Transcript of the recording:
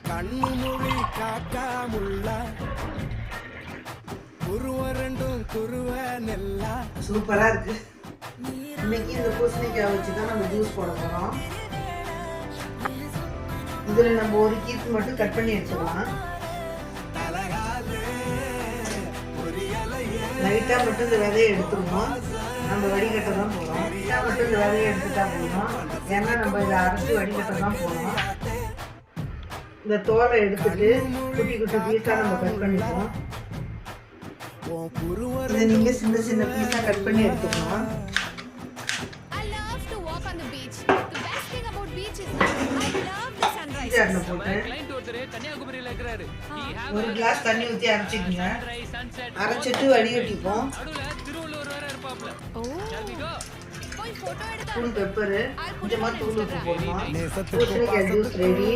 கண்ணு மொழி காக்காமுள்ள குருவரண்டும் குருவ நெல்லா. சூப்பரா இருக்கு. இன்னைக்கு இந்த பூசணிக்காய் வச்சுதான் நம்ம ஜூஸ் போட போறோம். இதுல நம்ம ஒரு கீத்து மட்டும் கட் பண்ணி எடுத்துக்கலாம். லைட்டா மட்டும் இந்த விதையை எடுத்துக்கணும். நம்ம வடிகட்ட தான் போறோம். லைட்டா மட்டும் இந்த விதையை எடுத்துட்டா போதும். ஏன்னா நம்ம இதை அரைச்சி வடிகட்ட தான் போறோம். இந்த தோலை எடுத்துட்டு குட்டி குட்டி பீஸா நம்ம கட் பண்ணிப்போம். இதை நீங்க சின்ன சின்ன பீஸா கட் பண்ணி எடுத்துக்கலாம். ஒரு கிளாஸ் தண்ணி ஊற்றி அரைச்சிக்கோங்க. அரைச்சிட்டு வடிகட்டிப்போம். தூள் பெப்பரு கொஞ்சமா தூள் உப்பு போடணும். பூசணிக்காய் ஜூஸ் ரெடி.